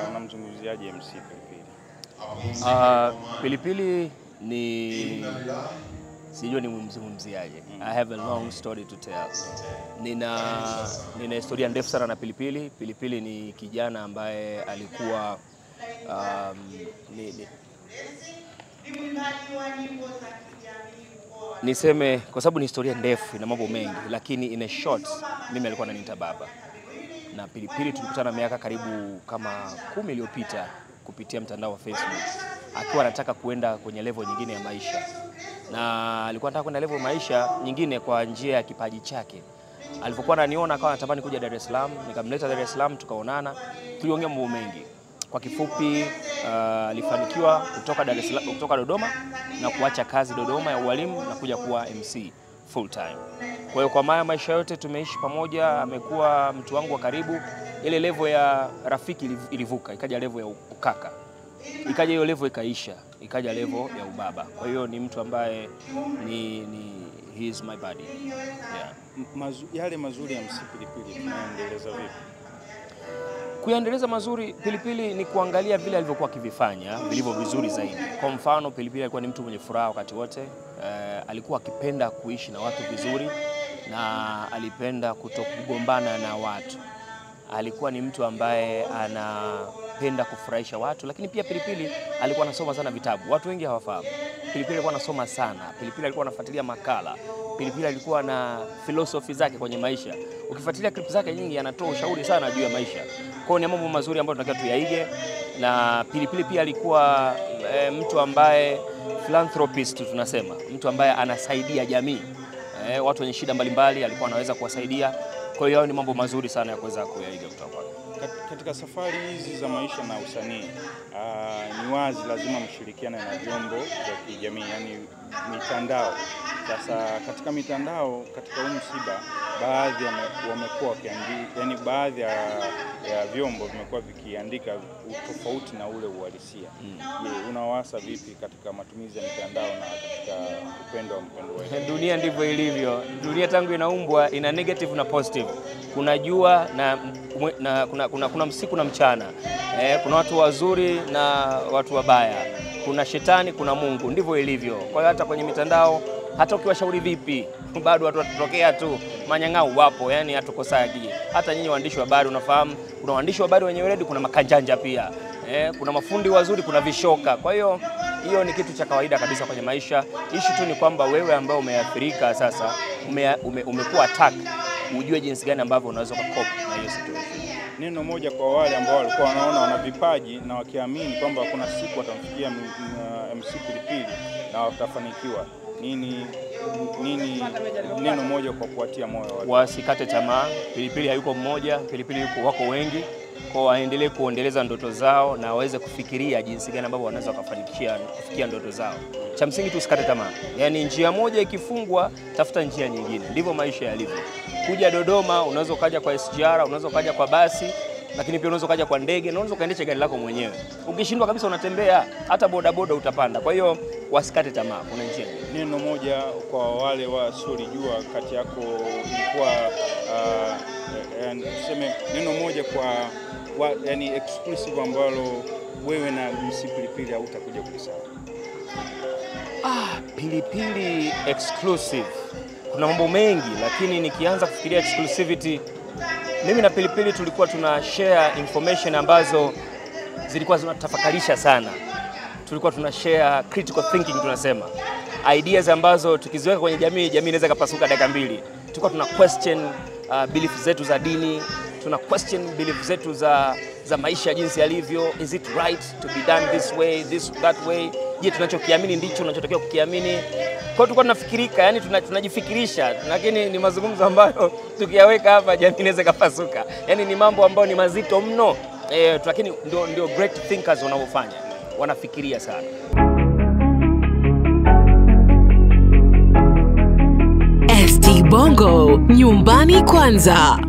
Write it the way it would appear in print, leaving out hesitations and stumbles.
Unamzungumziaje MC Pilipili? Pilipili ni sijui ni mzungumziaje. I have a long story to tell. Nina historia ndefu sana na Pilipili. Pilipili ni kijana ambaye alikuwa niseme kwa sababu ni historia ndefu na mambo mengi, lakini in a short mimi alikuwa ananiita baba. Na Pilipili tulikutana miaka karibu kama 10 iliyopita kupitia mtandao wa Facebook. Akiwa anataka kuenda kwenye level nyingine ya maisha. Na alikuwa anataka kwenda level maisha nyingine kwa njia ya kipaji chake. Alipokuwa ananiona akawa anatamani kuja Dar es Salaam, nikamleta Dar es Salaam tukaonana, tuliongea mambo mengi. Kwa kifupi alifanikiwa kutoka Dar es Salaam, kutoka Dodoma na kuacha kazi Dodoma ya ualimu na kuja kuwa MC full time. Kwa hiyo kwa maisha yote tumeishi pamoja, amekuwa mtu wangu wa karibu. Ile level ya rafiki ilivuka, ikaja level ya ukaka. Ikaja hiyo level ikaisha, ikaja level ya ubaba. Kwa hiyo ni mtu ambaye he is my buddy. Yeah. Yale mazuri ya MC Pilipili tunaendeleza vipi? Kuyaendeleza mazuri Pilipili ni kuangalia vile alivyokuwa akivifanya vilivyo vizuri zaidi. Kwa mfano Pilipili alikuwa ni mtu mwenye furaha wakati wote. Alikuwa akipenda kuishi na watu vizuri na alipenda kutokugombana na watu. Alikuwa ni mtu ambaye anapenda kufurahisha watu, lakini pia Pilipili alikuwa anasoma sana vitabu. Watu wengi hawafahamu. Pilipili alikuwa anasoma sana. Pilipili alikuwa anafuatilia makala. Pilipili alikuwa na philosophy zake kwenye maisha. Ukifuatilia clip zake nyingi anatoa ushauri sana juu ya maisha. Kwa hiyo ni mambo mazuri ambayo tunatakiwa tuyaige. Na Pilipili pia alikuwa mtu ambaye philanthropist tunasema, mtu ambaye anasaidia jamii. Watu wenye shida mbalimbali alikuwa anaweza kuwasaidia. Kwa hiyo ni mambo mazuri sana ya kuweza kuyaiga kutoka kwake. Katika safari hizi za maisha na usanii, ni wazi lazima mshirikiane na vyombo vya kijamii, yani mitandao. Sasa katika mitandao, katika huu msiba, baadhi wamekuwa wakiandika, yani baadhi ya vyombo vimekuwa vikiandika tofauti na ule uhalisia. Je, unawasa vipi katika matumizi ya mitandao na katika upendo wa mpendo wako? Dunia ndivyo ilivyo. Dunia tangu inaumbwa ina negative na positive. Kuna jua na kuna usiku na mchana. Kuna watu wazuri na watu wabaya. Kuna shetani, kuna Mungu. Ndivyo ilivyo. Kwa hiyo hata kwenye mitandao, hata ukiwashauri vipi, bado watu watatokea tu. Manyang'au wapo, yani hatukosagi. Hata nyinyi waandishi wa habari unafahamu, kuna waandishi wa habari wenye weledi, kuna makanjanja pia. Kuna mafundi wazuri, kuna vishoka. Kwa hiyo ni kitu cha kawaida kabisa kwenye maisha. Issue tu ni kwamba wewe ambao umeathirika sasa, umekuwa attack, ujue jinsi gani ambavyo unaweza kucope na hiyo situation. Neno moja kwa wale ambao walikuwa wanaona wana vipaji na wakiamini kwamba kuna siku watamfikia MC Pilipili na watafanikiwa. Nini neno moja kwa kuwatia moyo watu? Wasikate tamaa. Pilipili hayuko mmoja, Pilipili wako wengi. Kwa waendelee kuendeleza ndoto zao na waweze kufikiria jinsi gani ambavyo wanaweza kufikia ndoto zao. Cha msingi tu usikate tamaa. Yaani njia moja ikifungwa, tafuta njia nyingine. Ndivyo maisha yalivyo. Kuja Dodoma unaweza ukaja kwa SGR, unaweza ukaja kwa basi, lakini pia unaweza ukaja kwa ndege, na unaweza ukaendesha gari lako mwenyewe. Ukishindwa kabisa unatembea, hata bodaboda utapanda. Kwa hiyo wasikate tamaa, kuna njia nyingine. Neno moja kwa wale wasiojua kati yako ilikuwa tuseme neno moja kwa yani exclusive ambalo wewe na MC Pilipili hautakuja kulisahau. Pilipili exclusive. Kuna mambo mengi, lakini nikianza kufikiria exclusivity, mimi na Pilipili tulikuwa tuna share information ambazo zilikuwa zinatafakarisha sana. Tulikuwa tuna share critical thinking tunasema. Ideas ambazo tukiziweka kwenye jamii inaweza kapasuka dakika 2. Tulikuwa tuna question beliefs zetu za dini, tuna question beliefs zetu za maisha jinsi yalivyo. Is it right to be done this way, that way? Je, tunachokiamini ndicho tunachotakiwa kukiamini? Kwa hiyo tulikuwa tunafikirika, yani tunajifikirisha, lakini ni mazungumzo ambayo tukiyaweka hapa jamii inaweza kapasuka. Yani ni mambo ambayo ni mazito mno. Lakini ndio great thinkers wanaofanya. Wanafikiria sana. ST Bongo, nyumbani kwanza.